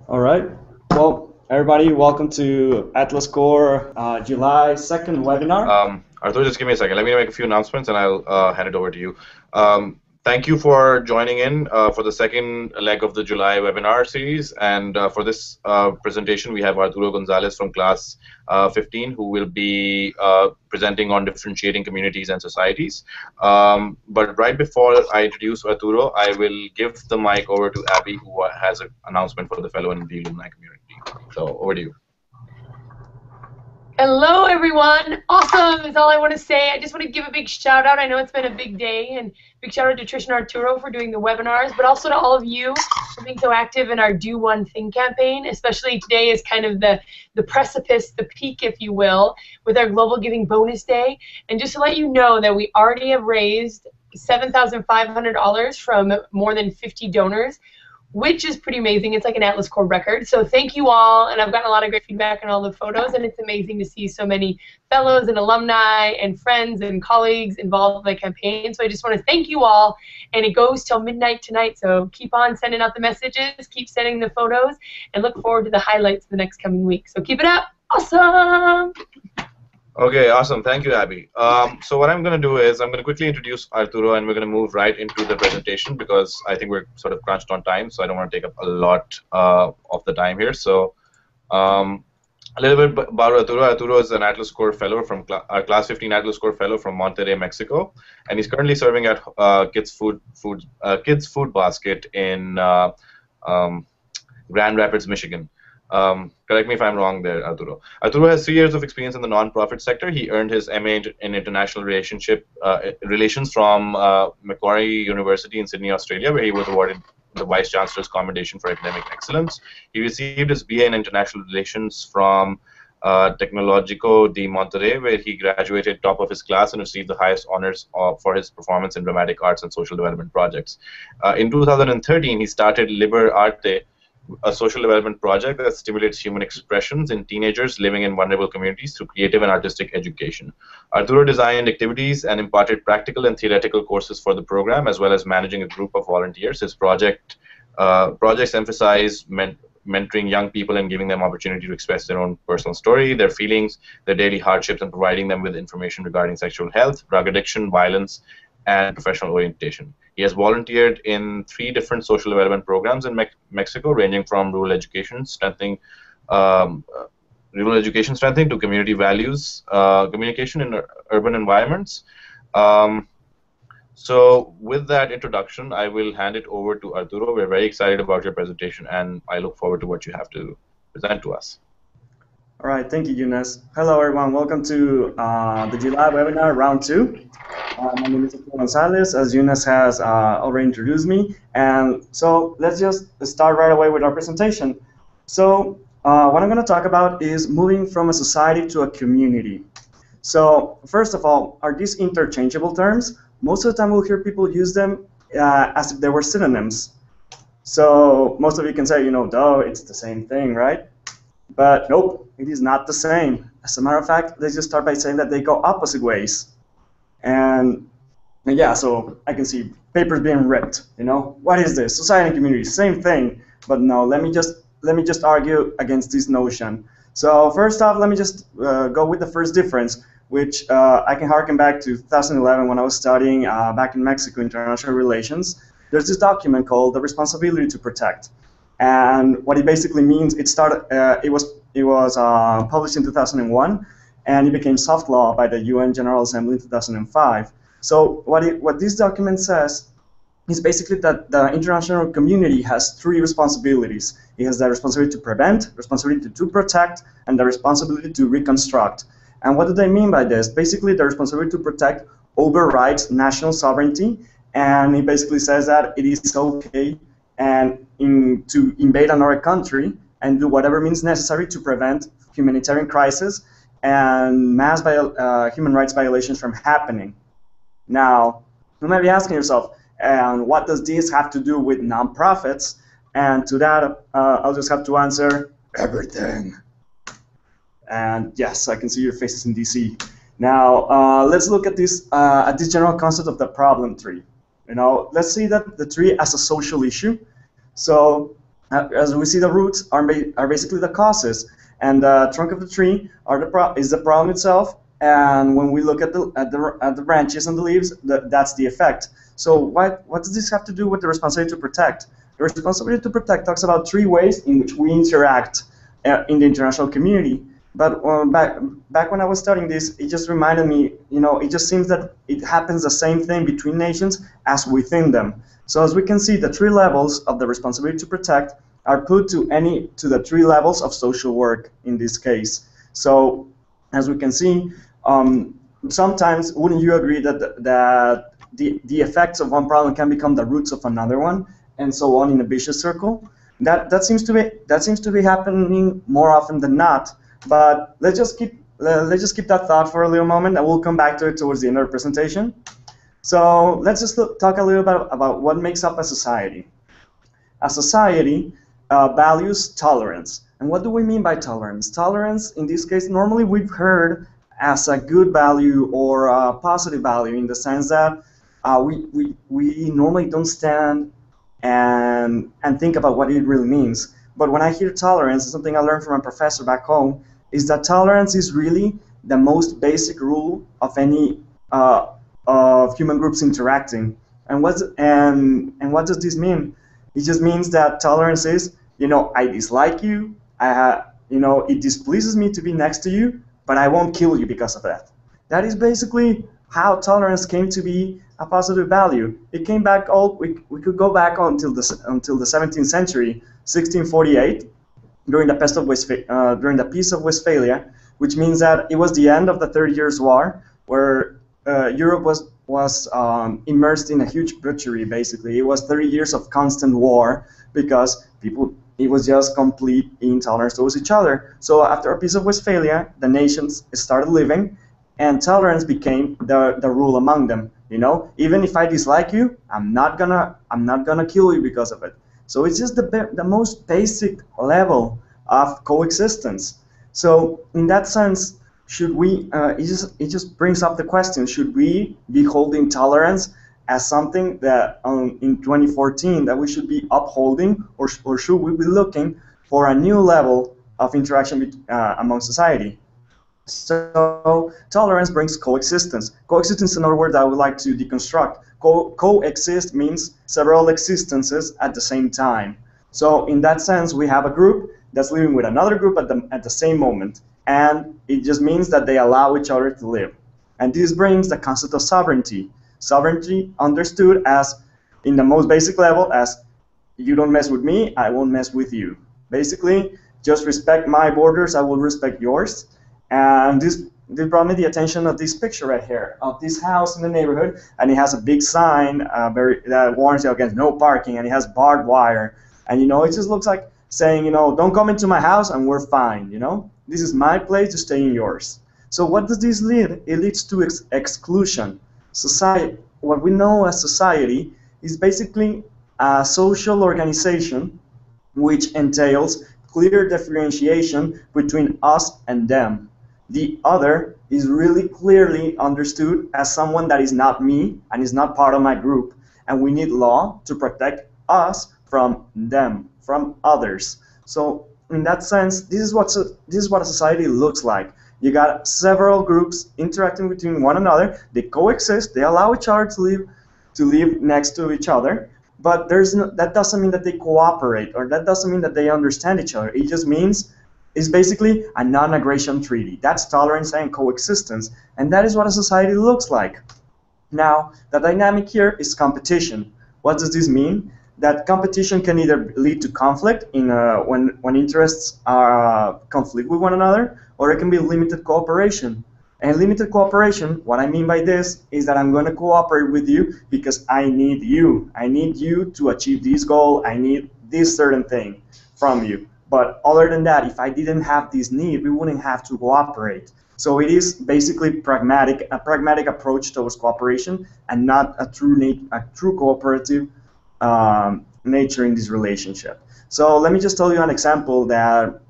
All right. Well, everybody, welcome to Atlas Core July 2nd webinar. Arthur, just give me a second. Let me make a few announcements and I'll hand it over to you. Thank you for joining in for the second leg of the July webinar series. And for this presentation, we have Arturo Gonzalez from class 15, who will be presenting on differentiating communities and societies. But right before I introduce Arturo, I will give the mic over to Abby, who has an announcement for the fellow and the alumni community. So over to you. Hello, everyone. Awesome is all I want to say. I just want to give a big shout out. I know it's been a big day, and big shout out to Trish and Arturo for doing the webinars, but also to all of you for being so active in our Do One Thing campaign. Especially today is kind of the precipice, the peak, if you will, with our Global Giving Bonus Day. And just to let you know that we already have raised $7,500 from more than 50 donors, which is pretty amazing. It's like an Atlas Core record. So thank you all, and I've gotten a lot of great feedback on all the photos, and it's amazing to see so many fellows and alumni and friends and colleagues involved in the campaign. So I just want to thank you all, and it goes till midnight tonight, so keep on sending out the messages, keep sending the photos, and look forward to the highlights the next coming week. So keep it up. Awesome! Okay, awesome. Thank you, Abby. So what I'm going to do is I'm going to quickly introduce Arturo, and we're going to move right into the presentation because I think we're sort of crunched on time, so I don't want to take up a lot of the time here. So a little bit about Arturo. Arturo is an Atlas Core Fellow from Class 15 Atlas Core Fellow from Monterrey, Mexico, and he's currently serving at Kids Food Basket in Grand Rapids, Michigan. Correct me if I'm wrong there, Arturo. Arturo has 3 years of experience in the nonprofit sector. He earned his MA in International Relations from Macquarie University in Sydney, Australia, where he was awarded the Vice Chancellor's Commendation for Academic Excellence. He received his BA in International Relations from Tecnológico de Monterrey, where he graduated top of his class and received the highest honors for his performance in dramatic arts and social development projects. In 2013, he started Liber Arte, a social development project that stimulates human expressions in teenagers living in vulnerable communities through creative and artistic education. Arturo designed activities and imparted practical and theoretical courses for the program, as well as managing a group of volunteers. His projects emphasize mentoring young people and giving them opportunity to express their own personal story, their feelings, their daily hardships, and providing them with information regarding sexual health, drug addiction, violence, and professional orientation. He has volunteered in 3 different social development programs in Mexico, ranging from rural education strengthening to community values communication in urban environments. So with that introduction, I will hand it over to Arturo. We're very excited about your presentation, and I look forward to what you have to present to us. All right, thank you, Yunus. Hello, everyone. Welcome to the July webinar, round 2. My name is Arturo Gonzalez, as Yunus has already introduced me. And so let's just start right away with our presentation. So what I'm going to talk about is moving from a society to a community. So first of all, are these interchangeable terms? Most of the time we'll hear people use them as if they were synonyms. So most of you can say, duh, it's the same thing, right? But nope, it is not the same. As a matter of fact, let's just start by saying that they go opposite ways. And yeah, so I can see papers being ripped. What is this? Society and community, same thing. But no, let me just argue against this notion. So first off, let me just go with the first difference, which I can harken back to 2011 when I was studying back in Mexico, international relations. There's this document called The Responsibility to Protect. And what it basically means, it was published in 2001, and it became soft law by the UN General Assembly in 2005. So what this document says is basically that the international community has 3 responsibilities. It has the responsibility to prevent, responsibility to protect, and the responsibility to reconstruct. And what do they mean by this? Basically, the responsibility to protect overrides national sovereignty, and it basically says that it is okay to invade another country and do whatever means necessary to prevent humanitarian crisis and mass human rights violations from happening. Now, you might be asking yourself, what does this have to do with nonprofits? And to that, I'll just have to answer, everything. And yes, I can see your faces in DC. Now, let's look at this general concept of the problem tree. Let's see that the tree as a social issue. So as we see, the roots are basically the causes, and the trunk of the tree is the problem itself. And when we look at the branches and the leaves, that's the effect. So what does this have to do with the responsibility to protect? The responsibility to protect talks about three ways in which we interact in the international community. But back when I was studying this, it just reminded me, it just seems that it happens the same thing between nations as within them. So as we can see, the three levels of the responsibility to protect are put to the three levels of social work in this case. So as we can see, sometimes wouldn't you agree that the effects of one problem can become the roots of another one, and so on in a vicious circle? That seems to be happening more often than not. But let's just keep that thought for a little moment, and we'll come back to it towards the end of the presentation. So let's just talk a little bit about what makes up a society. A society values tolerance. And what do we mean by tolerance? Tolerance, in this case, normally we've heard as a good value or a positive value, in the sense that we normally don't stand and think about what it really means. But when I hear tolerance, something I learned from a professor back home, is that tolerance is really the most basic rule of any of human groups interacting. And what does this mean? It just means that tolerance is, I dislike you, it displeases me to be next to you, but I won't kill you because of that. That is basically how tolerance came to be a positive value. It came back we could go back until the 17th century, 1648, during the Peace of Westphalia, which means that it was the end of the 30 Years' War, where Europe was immersed in a huge butchery. Basically, it was 30 years of constant war because it was just complete intolerance towards each other. So after a Peace of Westphalia, the nations started living, and tolerance became the rule among them. Even if I dislike you, I'm not gonna kill you because of it. So it's just the most basic level of coexistence. So in that sense, should we? It just brings up the question: should we be holding tolerance as something that in 2014 that we should be upholding, or should we be looking for a new level of interaction among society? So tolerance brings coexistence. Coexistence is another word that I would like to deconstruct. Coexist means several existences at the same time. So in that sense, we have a group that's living with another group at the same moment, and it just means that they allow each other to live. And this brings the concept of sovereignty. Sovereignty understood as, in the most basic level, as you don't mess with me, I won't mess with you. Basically, just respect my borders, I will respect yours. And this brought me the attention of this picture right here, of this house in the neighborhood, and it has a big sign that warns you against no parking, and it has barbed wire. And it just looks like saying, don't come into my house and we're fine, This is my place, to stay in yours. So what does this lead? It leads to exclusion. Society, what we know as society, is basically a social organization which entails clear differentiation between us and them. The other is really clearly understood as someone that is not me and is not part of my group, and we need law to protect us from them, from others. So in that sense, this is what a society looks like. You got several groups interacting between one another. They coexist. They allow each other to live next to each other. But that doesn't mean that they cooperate, or that doesn't mean that they understand each other. It just means it's basically a non-aggression treaty. That's tolerance and coexistence, and that is what a society looks like. Now, the dynamic here is competition. What does this mean? That competition can either lead to conflict when interests are conflict with one another, or it can be limited cooperation. And limited cooperation, what I mean by this is that I'm going to cooperate with you because I need you. I need you to achieve this goal. I need this certain thing from you. But other than that, if I didn't have this need, we wouldn't have to cooperate. So it is basically a pragmatic approach towards cooperation, and not a true cooperative nature in this relationship. So let me just tell you an example that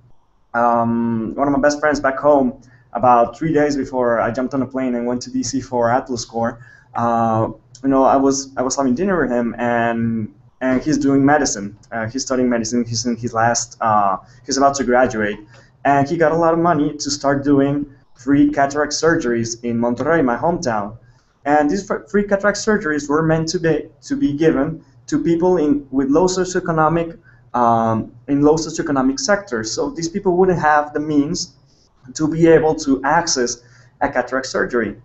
one of my best friends back home, about 3 days before I jumped on a plane and went to DC for Atlas Corps, I was having dinner with him, and and he's doing medicine. He's studying medicine. He's in his last. He's about to graduate, and he got a lot of money to start doing free cataract surgeries in Monterrey, my hometown. And these free cataract surgeries were meant to be given to people with low socioeconomic in low socioeconomic sectors. So these people wouldn't have the means to be able to access a cataract surgery.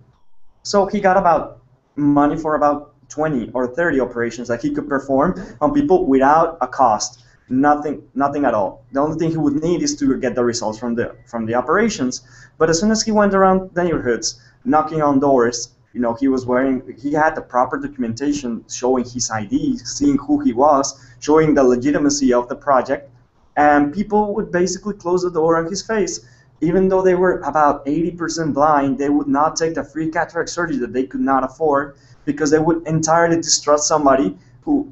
So he got about money for about 20 or 30 operations that he could perform on people without a cost. Nothing at all. The only thing he would need is to get the results from the operations. But as soon as he went around neighborhoods, knocking on doors, he had the proper documentation showing his ID, seeing who he was, showing the legitimacy of the project, and people would basically close the door on his face. Even though they were about 80% blind, they would not take the free cataract surgery that they could not afford, because they would entirely distrust somebody who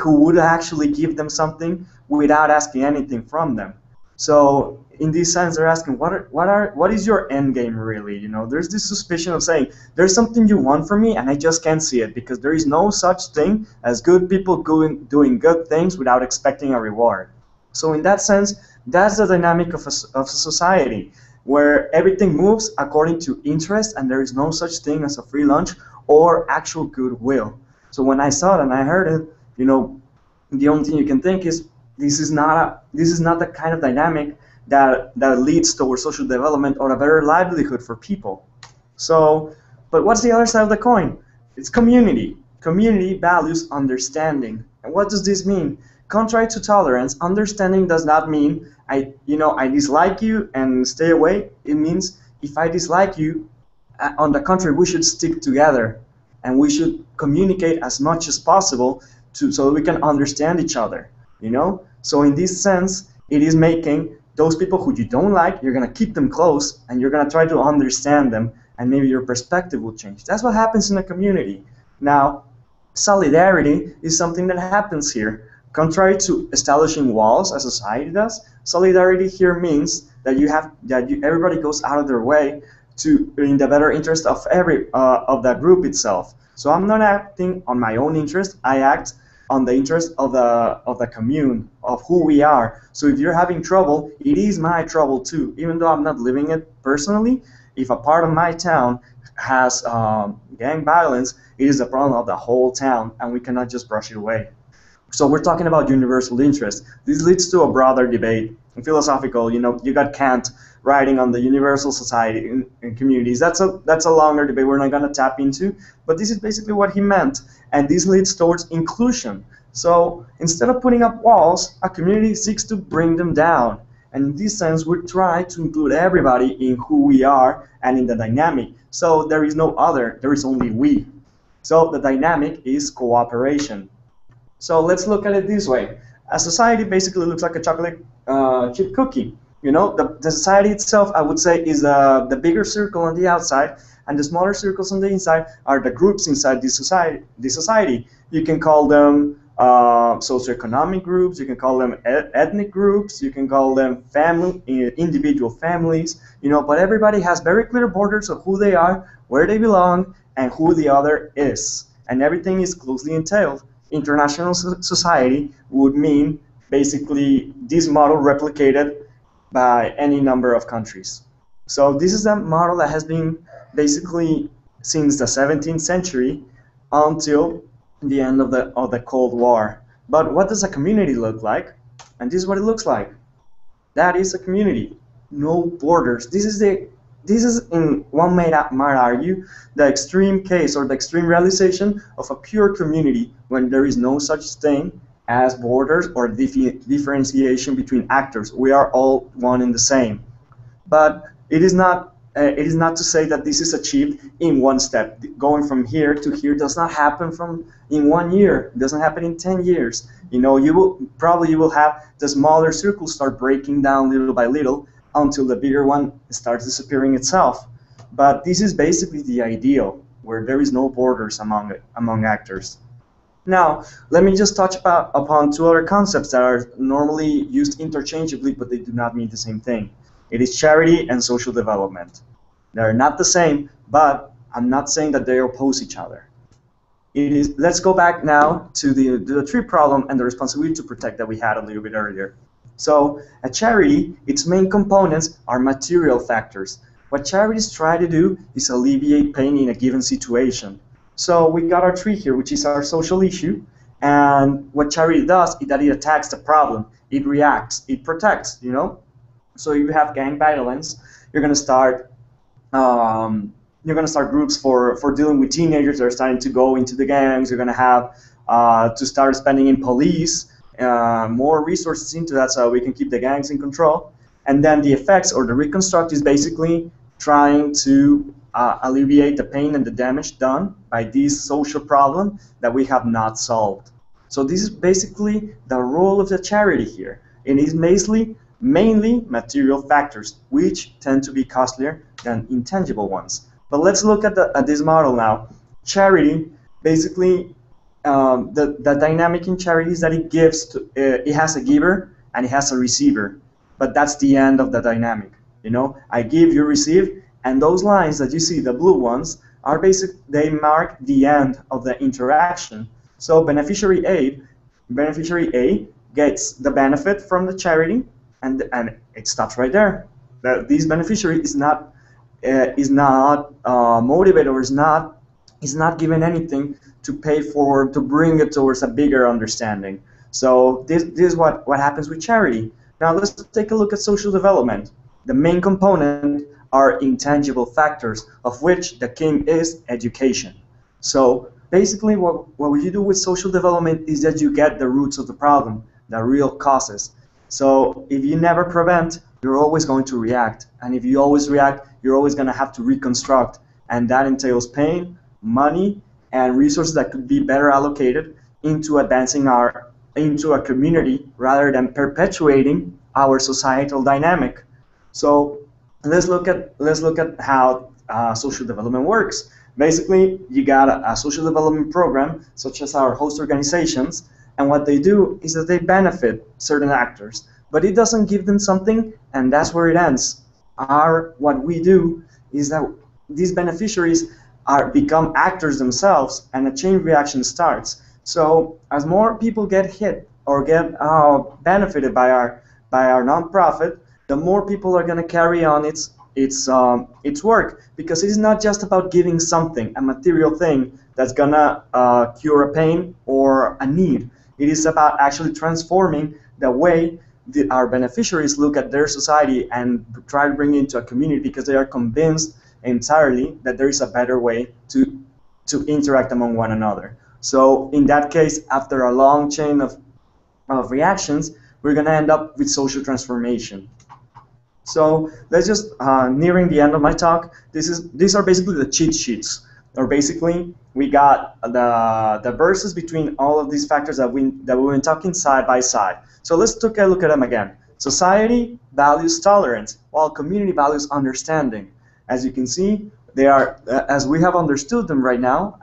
would actually give them something without asking anything from them. So in this sense, they're asking, what is your end game really? There's this suspicion of saying, there's something you want from me and I just can't see it, because there is no such thing as good people doing good things without expecting a reward. So in that sense, that's the dynamic of a society, where everything moves according to interest, and there is no such thing as a free lunch or actual goodwill. So when I saw it and I heard it, the only thing you can think is, this is not the kind of dynamic that leads towards social development or a better livelihood for people. So, but what's the other side of the coin? It's community. Community values understanding. And what does this mean? Contrary to tolerance, understanding does not mean I dislike you and stay away. It means if I dislike you, on the contrary, we should stick together and we should communicate as much as possible so that we can understand each other. So in this sense, it is making those people who you don't like, you're going to keep them close and you're going to try to understand them, and maybe your perspective will change. That's what happens in a community. Now, solidarity is something that happens here. Contrary to establishing walls as society does, solidarity here means that everybody goes out of their way in the better interest of of that group itself. So I'm not acting on my own interest. I act on the interest of the commune, of who we are. So if you're having trouble, it is my trouble too. Even though I'm not living it personally, if a part of my town has gang violence, it is a problem of the whole town, and we cannot just brush it away. So we're talking about universal interest. This leads to a broader debate, philosophical. You got Kant writing on the universal society in communities. That's a longer debate we're not going to tap into, but this is basically what he meant, and this leads towards inclusion. So instead of putting up walls, a community seeks to bring them down, and in this sense, we try to include everybody in who we are and in the dynamic. So there is no other, there is only we. So the dynamic is cooperation. So let's look at it this way. A society basically looks like a chocolate chip cookie. The society itself, I would say, is the bigger circle on the outside, and the smaller circles on the inside are the groups inside this society. You can call them socioeconomic groups, you can call them ethnic groups, you can call them individual families, but everybody has very clear borders of who they are, where they belong, and who the other is. And everything is closely entailed. International society would mean basically this model replicated by any number of countries. So this is a model that has been basically since the 17th century until the end of the Cold War. But what does a community look like? And this is what it looks like. That is a community. No borders. This is in one might argue the extreme case or the extreme realization of a pure community when there is no such thing as borders or differentiation between actors. We are all one and the same. But it is not to say that this is achieved in one step. Going from here to here does not happen in 1 year. It doesn't happen in 10 years. You will have the smaller circles start breaking down little by little until the bigger one starts disappearing itself. But this is basically the ideal, where there is no borders among actors. Now, let me just touch upon two other concepts that are normally used interchangeably, but they do not mean the same thing. It is charity and social development. They're not the same, but I'm not saying that they oppose each other. it is. Let's go back now to the tree problem and the responsibility to protect that we had a little bit earlier. So a charity, its main components are material factors. What charities try to do is alleviate pain in a given situation. So we got our tree here, which is our social issue, and what charity does is that it attacks the problem, it reacts, it protects, you know? So if you have gang violence, you're gonna start groups for dealing with teenagers that are starting to go into the gangs. You're gonna have to start spending in police more resources into that so we can keep the gangs in control. And then the effects or the reconstruct is basically trying to alleviate the pain and the damage done by this social problem that we have not solved. So this is basically the role of the charity here. It is mainly material factors, which tend to be costlier than intangible ones. But let's look at this model now. Charity, basically, the dynamic in charity is that it gives it has a giver and it has a receiver, but that's the end of the dynamic. You know, I give, you receive, and those lines that you see, the blue ones, are they mark the end of the interaction. So beneficiary A gets the benefit from the charity, and it stops right there. This beneficiary is not motivated or is not given anything to pay for, to bring it towards a bigger understanding. So this is what happens with charity. Now let's take a look at social development. The main component are intangible factors, of which the king is education. So basically what you do with social development is that you get the roots of the problem, the real causes. So if you never prevent, you're always going to react. And if you always react, you're always going to have to reconstruct. And that entails pain, money, and resources that could be better allocated into advancing into a community rather than perpetuating our societal dynamic. So let's look at how social development works. Basically, you got a social development program, such as our host organizations, and what they do is that they benefit certain actors, but it doesn't give them something, and that's where it ends. What we do is that these beneficiaries become actors themselves, and a chain reaction starts. So as more people get hit or get benefited by our nonprofit, the more people are going to carry on its work, because it is not just about giving something, a material thing that's going to cure a pain or a need. It is about actually transforming the way our beneficiaries look at their society and try to bring it into a community, because they are convinced entirely that there is a better way to interact among one another. So in that case, after a long chain of reactions, we're going to end up with social transformation. So let's just, nearing the end of my talk, these are basically the cheat sheets. Or basically, we got the verses between all of these factors that we've been talking side by side. So let's take a look at them again. Society values tolerance, while community values understanding. As you can see, they are, as we have understood them right now,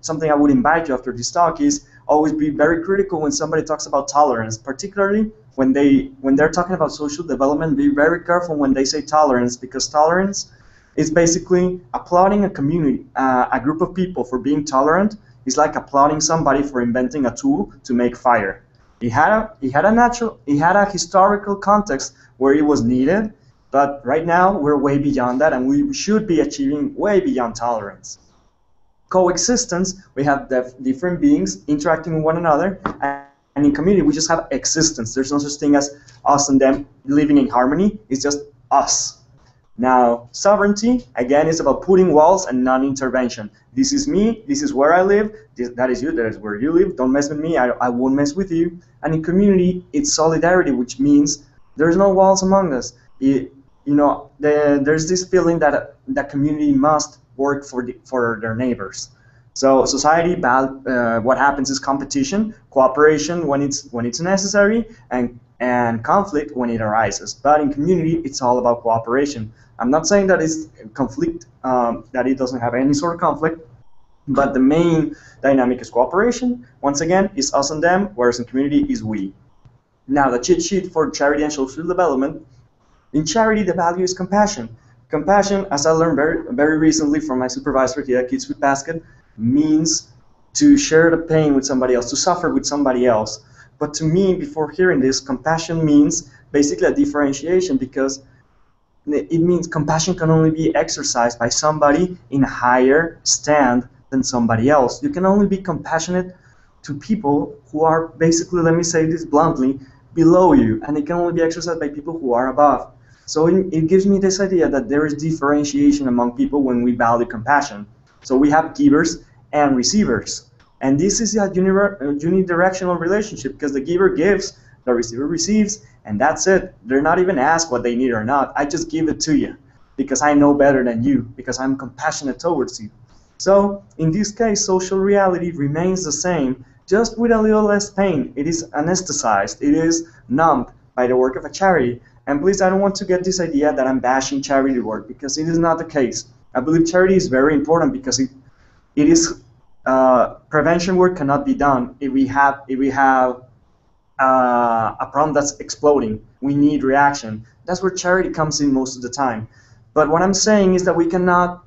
something I would invite you after this talk is always be very critical when somebody talks about tolerance, particularly when they're talking about social development. Be very careful when they say tolerance, because tolerance is basically applauding a community, a group of people for being tolerant. Is like applauding somebody for inventing a tool to make fire. It had a historical context where it was needed, but right now we're way beyond that, and we should be achieving way beyond tolerance. Coexistence, we have different beings interacting with one another, and in community we just have existence. There's no such thing as us and them living in harmony. It's just us. Now, sovereignty, again, is about putting walls and non-intervention. This is me, this is where I live, that is you, that is where you live, don't mess with me, I won't mess with you. And in community, it's solidarity, which means there's no walls among us. There's this feeling that the community must work for their neighbors. So society, what happens is competition, cooperation when it's necessary, and conflict when it arises. But in community, it's all about cooperation. I'm not saying that it's conflict, that it doesn't have any sort of conflict, but the main dynamic is cooperation. Once again, it's us and them, whereas in community is we. Now, the cheat sheet for charity and social development. In charity, the value is compassion. Compassion, as I learned very, very recently from my supervisor here at Kids with Basket, means to share the pain with somebody else, to suffer with somebody else. But to me, before hearing this, compassion means basically a differentiation, because it means compassion can only be exercised by somebody in a higher stand than somebody else. You can only be compassionate to people who are basically, let me say this bluntly, below you, and it can only be exercised by people who are above. So it gives me this idea that there is differentiation among people when we value compassion. So we have givers and receivers. And this is a unidirectional relationship, because the giver gives, the receiver receives, and that's it. They're not even asked what they need or not. I just give it to you because I know better than you, because I'm compassionate towards you. So in this case, social reality remains the same, just with a little less pain. It is anesthetized, it is numbed by the work of a charity. And please, I don't want to get this idea that I'm bashing charity work, because it is not the case. I believe charity is very important, because it is prevention work cannot be done if we have a problem that's exploding. We need reaction. That's where charity comes in most of the time. But what I'm saying is that we cannot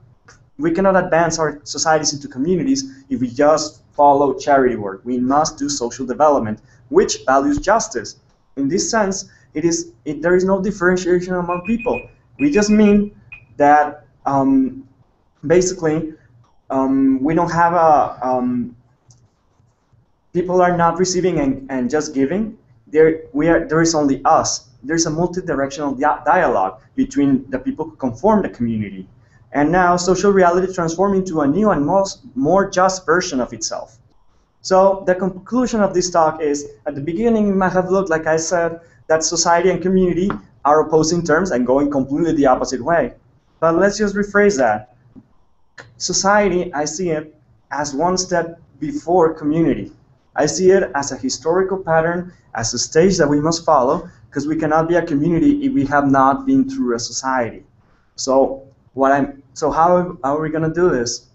advance our societies into communities if we just follow charity work. We must do social development, which values justice. In this sense, there is no differentiation among people. We just mean that basically we don't have people are not receiving and just giving. There is only us. There's a multi-directional dialogue between the people who conform the community. And now social reality transforms into a new and more just version of itself. So the conclusion of this talk is, at the beginning it might have looked, like I said, that society and community are opposing terms and going completely the opposite way. But let's just rephrase that. Society, I see it as one step before community. I see it as a historical pattern, as a stage that we must follow, because we cannot be a community if we have not been through a society. So how are we going to do this?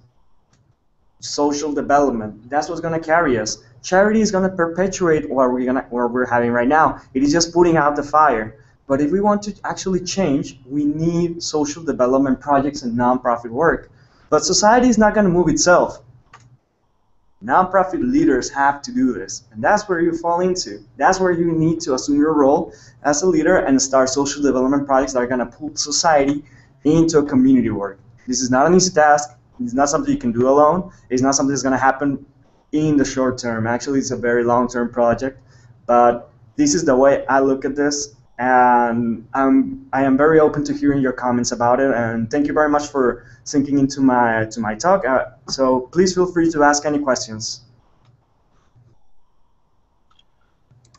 Social development. That's what's going to carry us. Charity is going to perpetuate what we're having right now. It is just putting out the fire. But if we want to actually change, we need social development projects and nonprofit work. But society is not going to move itself. Nonprofit leaders have to do this, and that's where you fall into. That's where you need to assume your role as a leader and start social development projects that are going to pull society into a community work. This is not an easy task. It's not something you can do alone. It's not something that's going to happen in the short term. Actually, it's a very long-term project, but this is the way I look at this, and I am very open to hearing your comments about it, and thank you very much for sinking into my talk. So please feel free to ask any questions.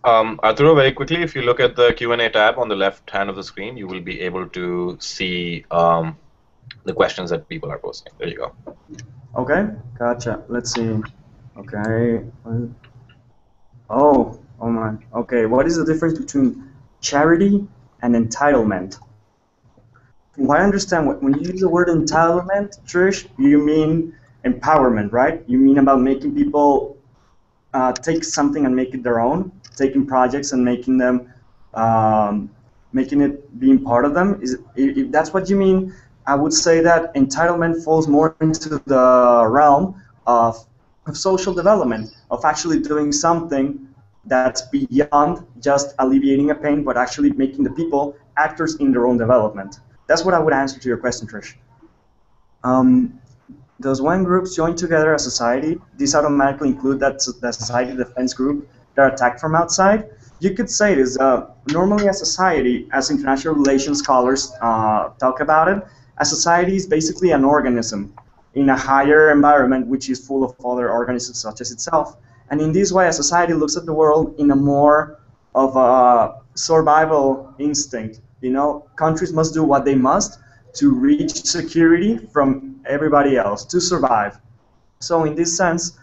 Arturo, very quickly, if you look at the Q&A tab on the left hand of the screen, you will be able to see the questions that people are posting. There you go. Okay, gotcha. Let's see. Okay. Oh my. Okay, what is the difference between charity and entitlement? From what I understand, when you use the word entitlement, Trish, you mean empowerment, right? You mean about making people take something and make it their own, taking projects and making them, making it being part of them. If that's what you mean, I would say that entitlement falls more into the realm of social development, of actually doing something that's beyond just alleviating a pain, but actually making the people actors in their own development. That's what I would answer to your question, Trish. Does when groups join together as society, these automatically include that society defense group that are attacked from outside? You could say this. Normally, a society, as international relations scholars talk about it, a society is basically an organism in a higher environment which is full of other organisms such as itself. And in this way, a society looks at the world in a more of a survival instinct. You know, countries must do what they must to reach security from everybody else, to survive. So in this sense,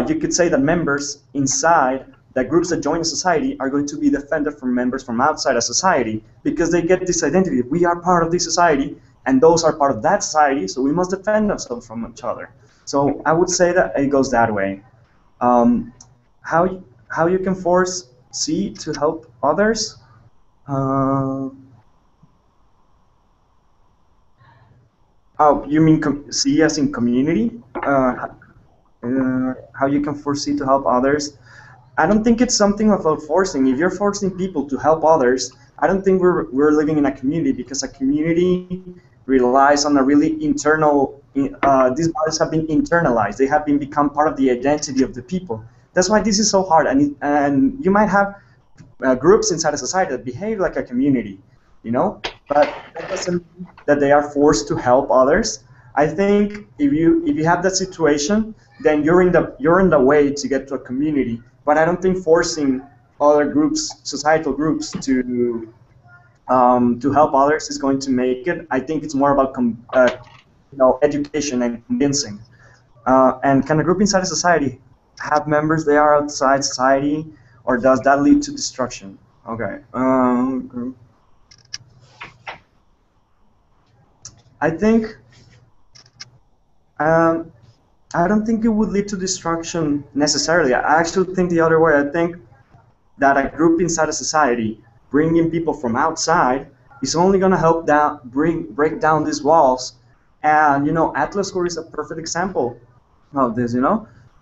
you could say that members inside, that groups that join a society are going to be defended from members from outside a society, because they get this identity. We are part of this society, and those are part of that society, so we must defend ourselves from each other. So I would say that it goes that way. How you can force C to help others? Oh, you mean C as in community? how you can foresee to help others. I don't think it's something about forcing. If you're forcing people to help others, I don't think we're living in a community, because a community relies on a really internal. These values have been internalized. They have been become part of the identity of the people. That's why this is so hard. And you might have groups inside a society that behave like a community, but that doesn't mean that they are forced to help others. I think if you have that situation, then you're in the way to get to a community. But I don't think forcing other groups, societal groups, to help others is going to make it. I think it's more about education and convincing. And can a group inside a society have members they are outside society, or does that lead to destruction? Okay. I think. I don't think it would lead to destruction necessarily. I actually think the other way. I think that a group inside a society, bringing people from outside, is only going to help break down these walls. And Atlas Core is a perfect example of this.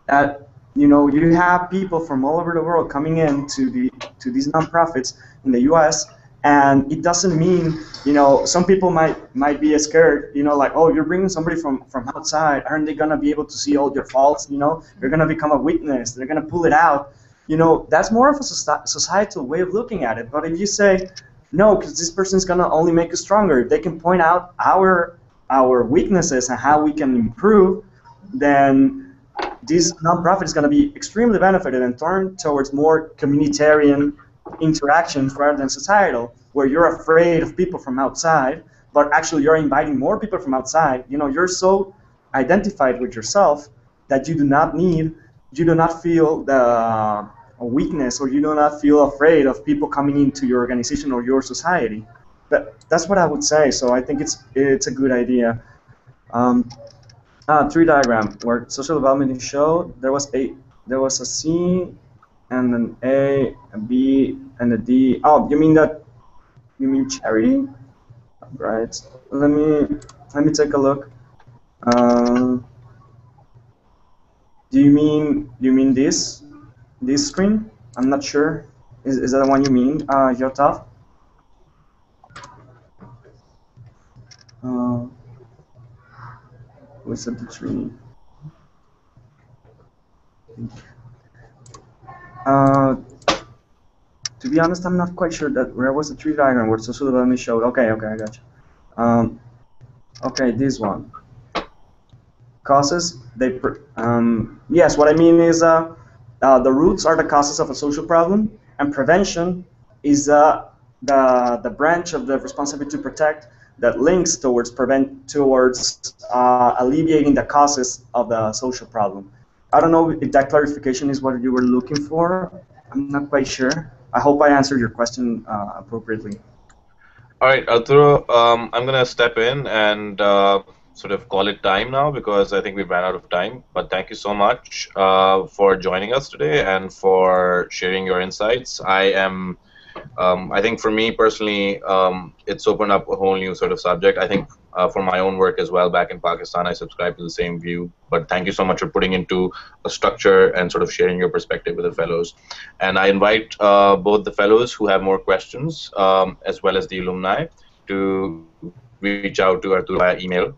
That you have people from all over the world coming in to these nonprofits in the U.S. And it doesn't mean, some people might be scared, like, oh, you're bringing somebody from outside. Aren't they going to be able to see all your faults? You're going to become a witness. They're going to pull it out. That's more of a societal way of looking at it. But if you say, no, because this person is going to only make us stronger, if they can point out our weaknesses and how we can improve, then this nonprofit is going to be extremely benefited and turn towards more communitarian interactions rather than societal, where you're afraid of people from outside, but actually you're inviting more people from outside. You're so identified with yourself that you do not feel the weakness, or you do not feel afraid of people coming into your organization or your society. That's what I would say. So I think it's a good idea. Tree diagram where social development is showed. There was a C, and an A, a B, and a D. Oh, you mean charity? Right. Let me take a look. Do you mean this screen? I'm not sure. Is that the one you mean, Yotaf? What's the tree? To be honest, I'm not quite sure where was the tree diagram where social development showed. Okay, I got you. Okay, this one. Causes. Yes, what I mean is the roots are the causes of a social problem, and prevention is the branch of the responsibility to protect that links towards alleviating the causes of the social problem. I don't know if that clarification is what you were looking for. I'm not quite sure. I hope I answered your question appropriately. All right, Arturo, I'm going to step in and sort of call it time now, because I think we've ran out of time. But thank you so much for joining us today and for sharing your insights. I think for me personally, it's opened up a whole new sort of subject. I think for my own work as well back in Pakistan, I subscribe to the same view. But thank you so much for putting into a structure and sort of sharing your perspective with the fellows. And I invite both the fellows who have more questions as well as the alumni to reach out to Arturo via email,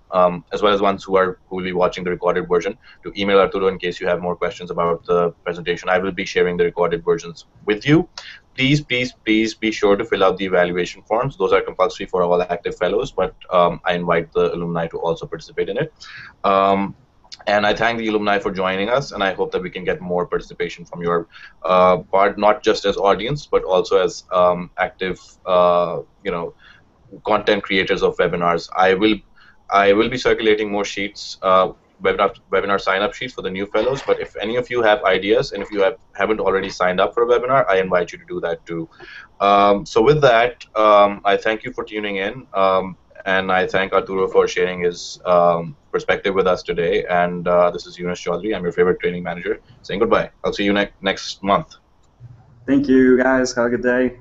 as well as ones who will be watching the recorded version, to email Arturo in case you have more questions about the presentation. I will be sharing the recorded versions with you. Please be sure to fill out the evaluation forms. Those are compulsory for all active fellows, but I invite the alumni to also participate in it. And I thank the alumni for joining us, and I hope that we can get more participation from your part, not just as audience, but also as active, content creators of webinars. I will be circulating more sheets, webinar sign-up sheets for the new fellows. But if any of you have ideas, and if you haven't already signed up for a webinar, I invite you to do that too. So with that, I thank you for tuning in, and I thank Arturo for sharing his perspective with us today. And this is Yunus Chaudhry. I'm your favorite training manager, saying goodbye. I'll see you next month. Thank you, guys. Have a good day.